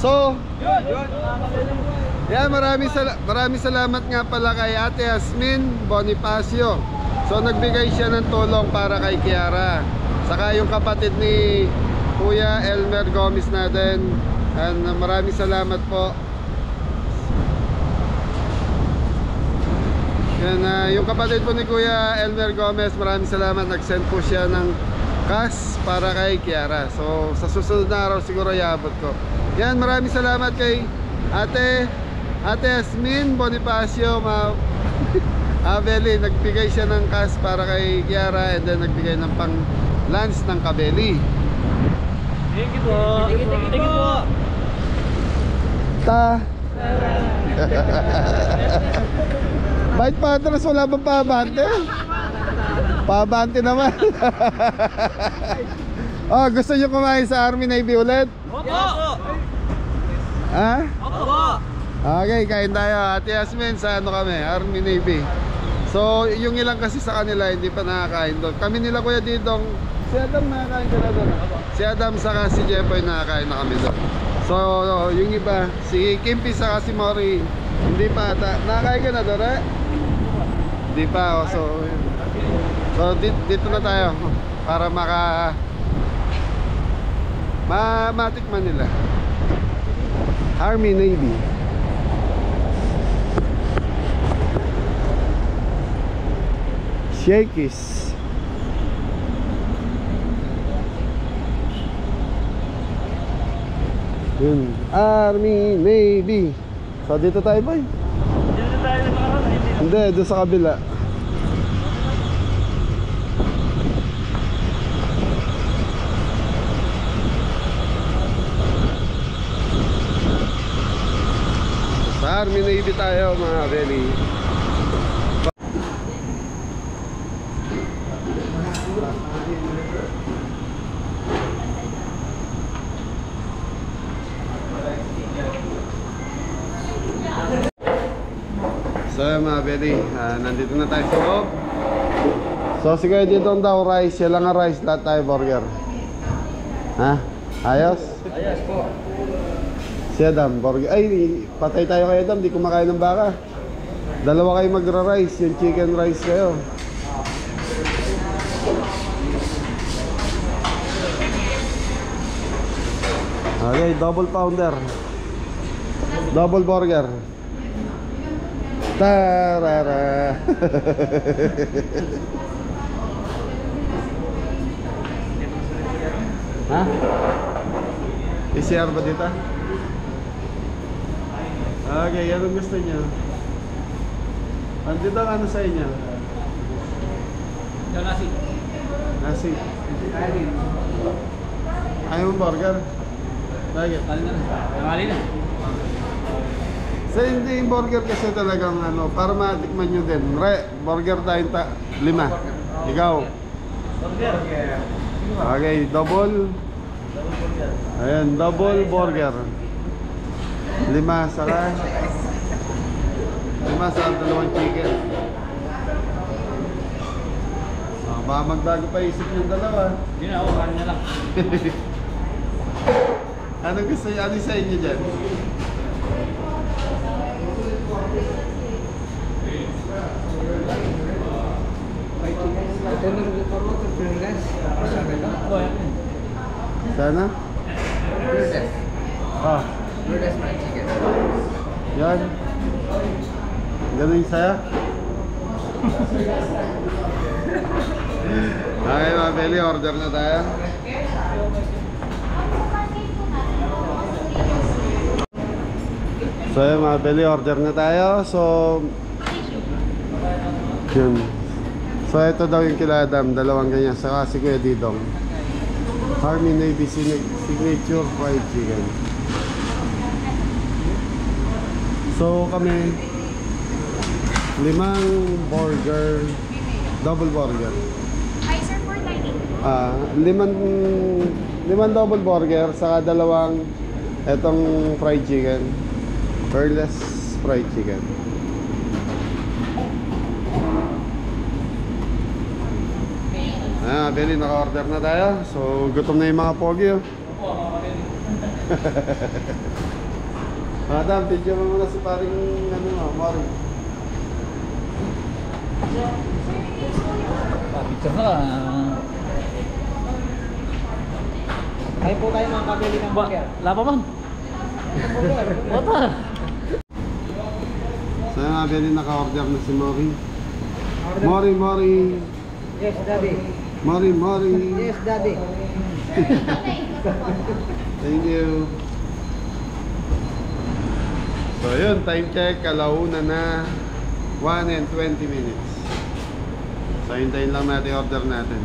So, yan, maraming salamat nga pala kay Ate Yasmin Bonifacio. So nagbigay siya ng tulong para kay Kiara. Saka yung kapatid ni Kuya Elmer Gomez natin. And maraming salamat po. Yan, yung kapatid po ni Kuya Elmer Gomez, maraming salamat. Nag-send po siya ng cash para kay Kiara. So sa susunod na araw siguro iabot ko. Yan, maraming salamat kay Ate Yasmin Bonifacio, Abeli. Nagbigay siya ng cash para kay Kiara, and then nagbigay ng pang lunch ng kabeli. Thank you po. Thank you po. Bait Patras, wala bang pabante? Pabante naman. Oh, gusto nyo kumain sa Army Navy ulit? Opo. Ha? Opo. Okay, kain tayo. Ate Yasmin, sa ano kami? Army Navy. So, yung ilang kasi sa kanila hindi pa nakakain doon. Kami nila Kuya Didong, si Adam nakakain ka na doon. Si Adam saka si Jeffoy nakakain na kami doon. So, yung iba, si Kimpi saka si Mori, hindi pa ata. Nakakain ka na doon, eh? Hindi pa. So dito na tayo para matikman nila. Army Navy. Shakey's. Yun, Army Navy. So dito tayo, boy. Dito tayo nakaroon. Hindi, doon sa kabila. Sa Army Navy tayo, mga belly. So mga belly, nandito na tayo sa loob. So sige, dito daw rice, siya lang ang rice, lahat tayo burger. Ha? Ayos? Ayos po. Si Adam, burger. Ay, patay tayo kay Adam, di kumakain ng baka. Dalawa kayo magra-rice, yung chicken rice kayo. Okay, double pounder. Double burger. Tarara. Ha? PCR ba dito? Okay, anong gusto niyo? Andito ang ano sa inyo? Yung nasi. Nasi. Ayaw mo burger? Bakit? Alin na. Alin na. Sa hindi yung burger kasi talagang ano, para matikman nyo din. Burger tayong 5. Ikaw? Burger. Okay, double. Ayan, double burger. 5 saka 5 saka 2 chicken. Baka magbago pa isip yung dalawa. Hindi na ako, kanin na lang. Anong gusto niyo? Ano sa inyo dyan? Sana? Ah. Yan. Ganun yung saya? Okay mga belly, order na tayo. So yun mga belly, order na tayo. So yun. So ito daw yung kila Adam, dalawang ganyan. Saka si Kuya Didong, Army Navy Signature Fried Chicken. So kami 5 burger, double burger. Hi sir, for dining. 5 double burger, saka 2 etong fried chicken. Pearless fried chicken. Beli, naka-order na tayo. So gutom na yung mga pogi, oh. Madam, picture mo muna si paring ano mo, Mori. Picture na. Ay po tayo mga kabili ng burger. Wala pa man. Wata. So yung abeli naka-order na si Mori. Mori. Yes, daddy. Mori. Yes, daddy. Thank you. So yun, time check, alauna na 1 and 20 minutes. So hintayin lang natin order natin.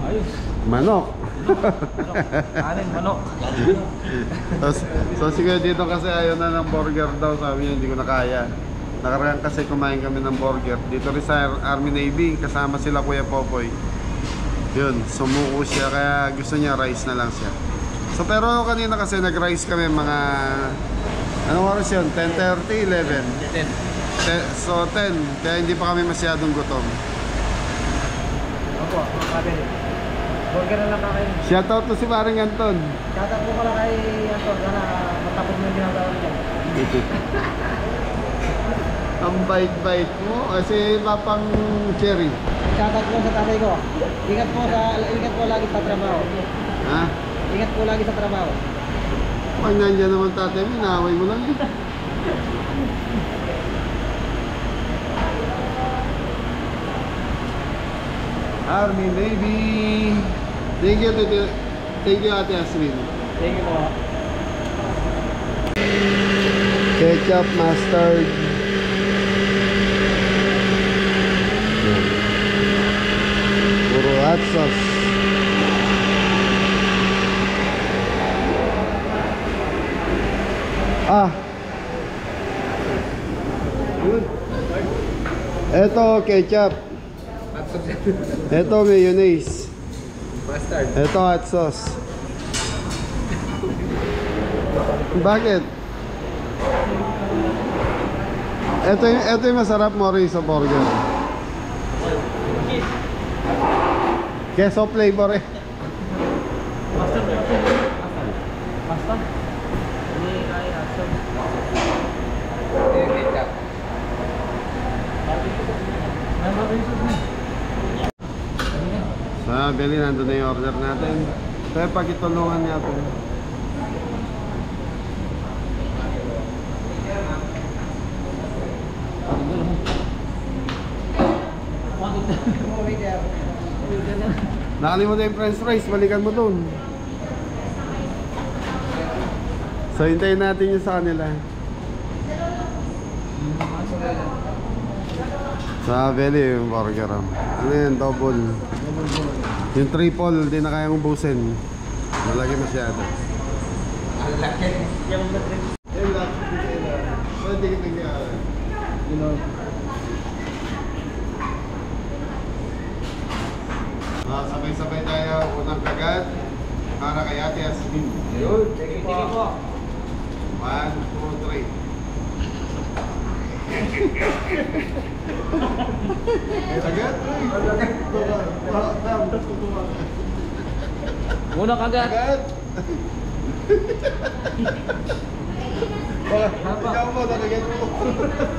Ayos. Manok. Kanin, manok. So siguro dito kasi ayaw na ng burger daw, sabi niya hindi ko na kaya. Nakaraan kasi kumain kami ng burger dito rin sa Army Navy, kasama sila Kuya Popoy. Yun, sumuko siya kaya gusto niya rice na lang siya. So pero kanina kasi nag-rice kami mga anong oras yun? 10:30, 11? 10. So 10, kaya hindi pa kami masyadong gutom. Opo, mga kabili. Burger na lang kakain. Shoutout to si Paring Anton. Shoutout po pala kay Anton. Sana matapos mo yung ginagawa niya. Ang bait-bait mo kasi papang cherry. Shoutout po sa tatay ko. Ingat po lagi sa trabaho. Ha? Ingat po lagi sa trabaho. Pag nandiyan naman tatay mo, inaaway mo lang. Army Navy. Thank you, Ate Asmin. Thank you po. Ketchup, mustard. Puro hot sauce. Ito ketchup. Ito mayonnaise. Mustard. Ito hot sauce. Bakit? Ito yung masarap mo rin sa burger. Queso flavor eh. Pasta. Ini kaya aso. Sa Beli, nandun na yung order natin. Kaya pagitulungan niya ito. Nakalimutan yung french fries, balikan mo dun. So hintayin natin yung sa kanila. Sa Beli yung burger. Ano yan, double. Yung triple, hindi na kayang ubusin. Malaki masyado. Laki. Sabay-sabay tayo, unang kagat para kay Ate Asmin. Sige po. 1, 2, 3. Kagat? Muna kagat. Kagat? Ikaw mo, nakagat mo.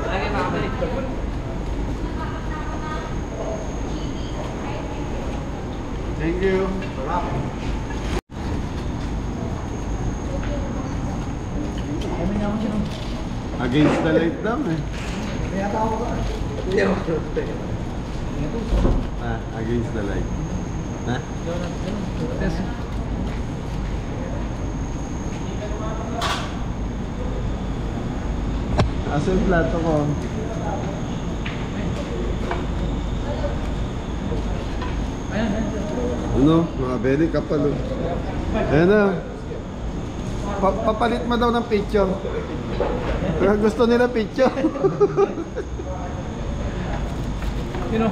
Lagi mga kabili. Thank you. Against the light daw eh. Against the light. Ha? Asa yung plato ko? Ano? Mga belly kapal. Ayan na. Papalit mo daw ng picture. Gusto nila picture. Sino?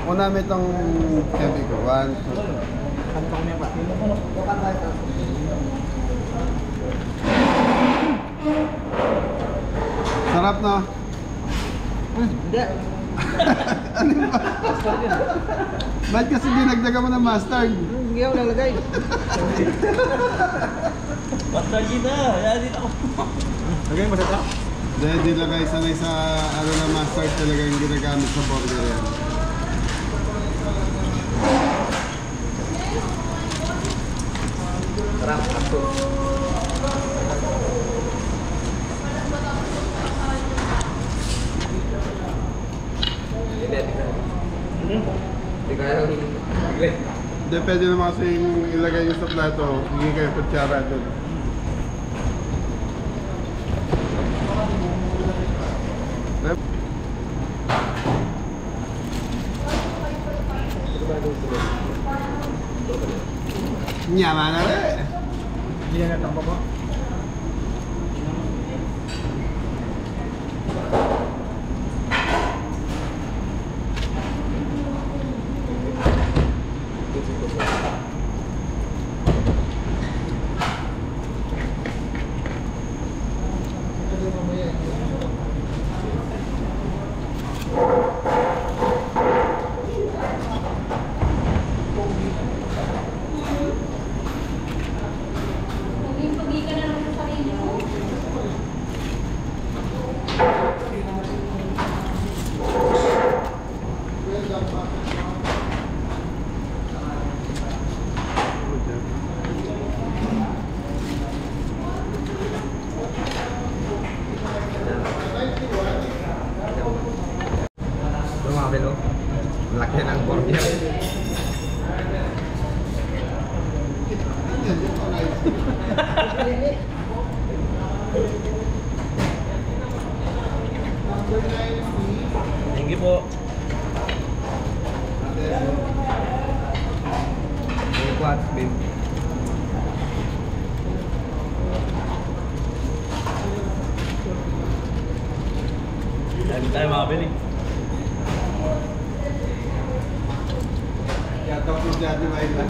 Una namin itong heavy ko. 1, 2. Kantong niya pa. Sarap no? Hindi. Ba't kasi dinagdagan mo ng mustard? Hindi ako lalagay. Basta na. Yan din ako. Lagay mo sa ito? Dahil dilagay sanay sa ano na mustard talaga yung ginagamit sa burger yan. Sarap. Ako. Hindi kaya lang bigay. Hindi, pwede naman kasi ilagay nyo sa plato. Hindi kayo kutsara doon. Nyaman na rin. Hindi na natakbo po. Pagi ka na lang sa sarili mo. Ito mga belo. Laki ng burger. Thank you po. What, babe? Lagi tayo makabili. Yata ko si Daddy Maila.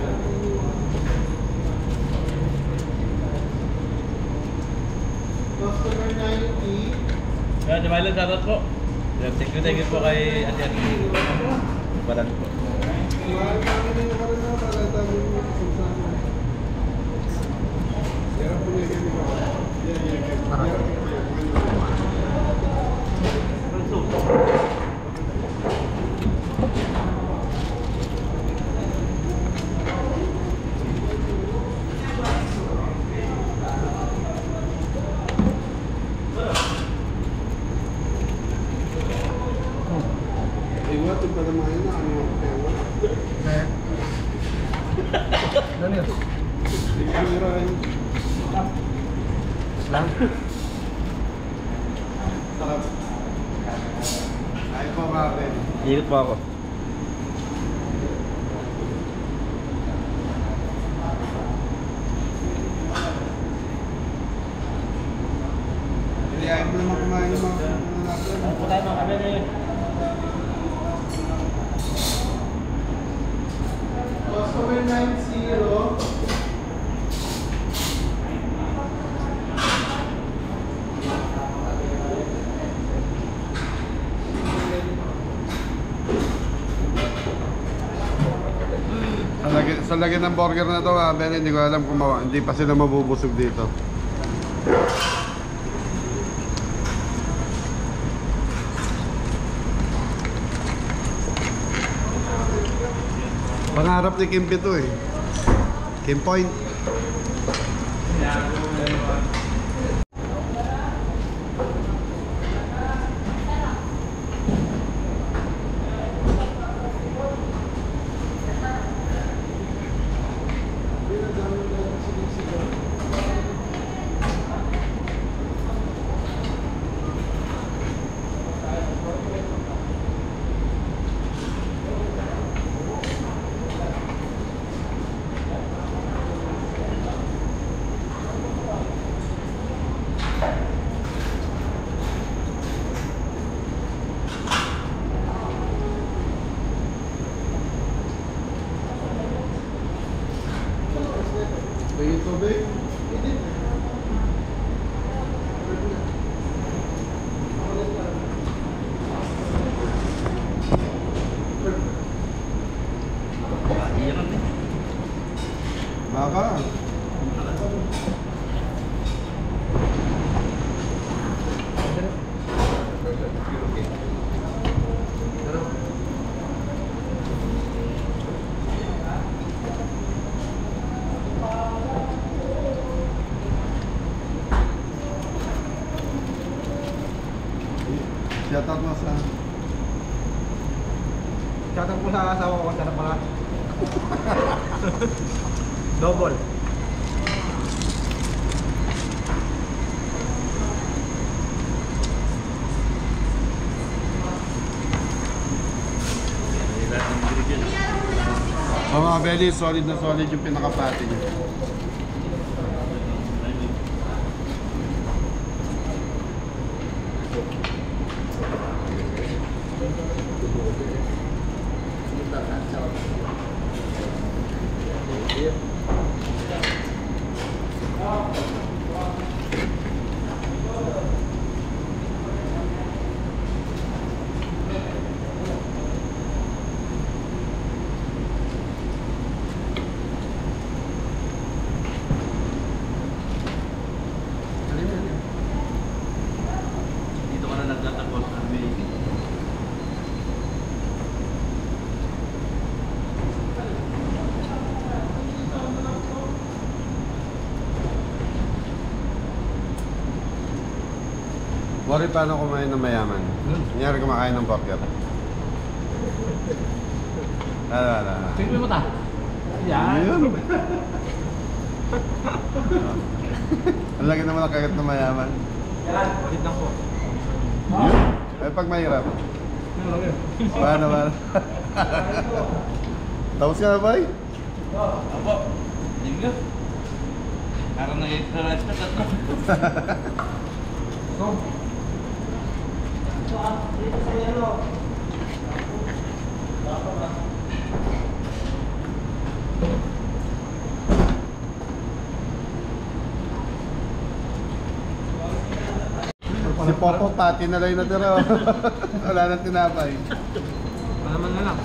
Customer 90. Kaya di mailan shoutout po. Thank you po kay Ate Ate. Balan po. Iwat yung palamayan na ano yung pewa. Ano yun? Lang? Sarap. Ay po kapit. Ikot po ako. Hindi ayaw mo naman kumain yung mga natin. Ano po tayo makabili? Customer 90. Sa lagyan ng burger na to, pero hindi ko alam kung hindi pa sila mabubusog dito. Pangarap ni Kimpi to eh. Kim Point. Shoutout mo sa... Shoutout po sa asawa ko, sarap mga. Double. Lahat ng ingredients. Oh, mga belly, solid na solid yung pinakapati niya. Dito ka na nagtatagos ng may... Wari, paano kumain ng mayaman? Kunyari kumakain ng burger. Wala. Tingnan mo ta. Yan. Ang laki naman ang kagat ng mayaman. Wait lang po. Yun. Ay, pag mahirap. Paano? Tapos ka na, boy? Apo, linggo. Parang nag-exercise na tatlo. Si Popo, pati na lang yung natira. Wala nang tinapay. Malaman na lang.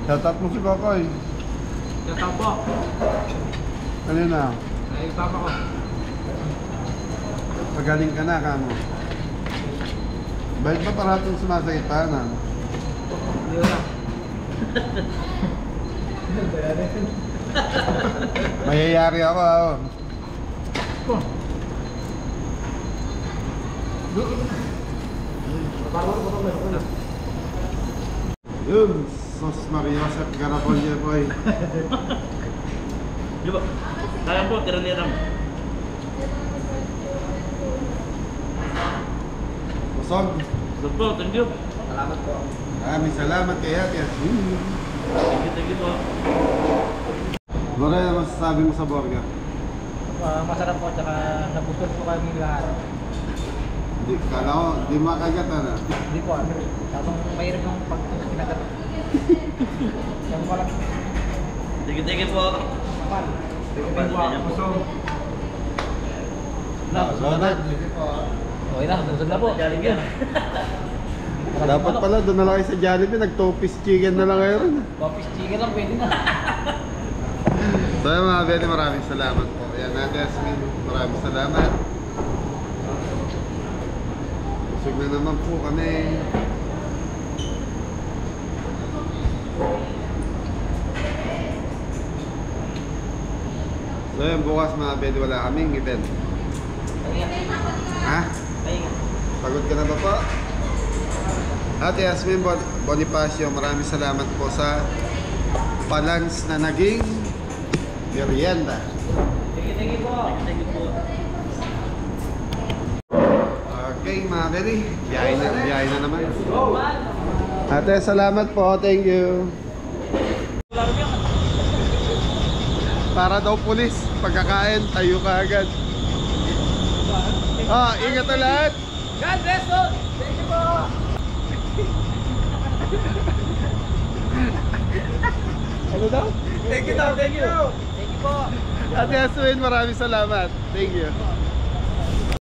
Shoutout mo si Kokoy. Shoutout po. Kanina, Ay, papa ko. pagaling ka na, kamo. Bakit ba parating sumasakit pa na? Hindi ko na. Mayayari ako, ako. Yun, Sos Maria Josep Garapolye, boy. Di ba? Kaya po, tira-lirang. Busog. Good po, thank you. Salamat po. Maraming salamat kay Ate Yasmin. Thank you po. Bora, ano masasabi mo sa burger? Masarap po, tsaka nabusog po kami lahat. Hindi, kala ko, di makagat na. Hindi po, tapos mahirap yung pag-kinagat. Yan po lang. Thank you po. Kapal. Kapal, ganyan po. Busog. Salamat. Okay na, busog na po. Galing yan. Dapat pala, doon na lang kayo sa Jollibee, nag-two-piece chicken na lang kayo rin. Office chicken lang, pwede na. So yun mga bete, maraming salamat po. Yan, Ate Yasmin, maraming salamat. Busog na naman po kami. So yun, bukas mga bete, wala kaming event. Ha? Pagod ka na ba po? Ate Yasmin Bonifacio, maraming salamat po sa palans na naging merienda. Thank you po. Thank you po. Okay mga bete, biyahe na naman. Ate, salamat po. Thank you. Para daw pulis, pagkakain, tayo ka agad. Ah, ingat na lahat. God bless you. Thank you po. Ano daw? Thank you. Thank you po. Ate Yasmin, maraming salamat. Thank you.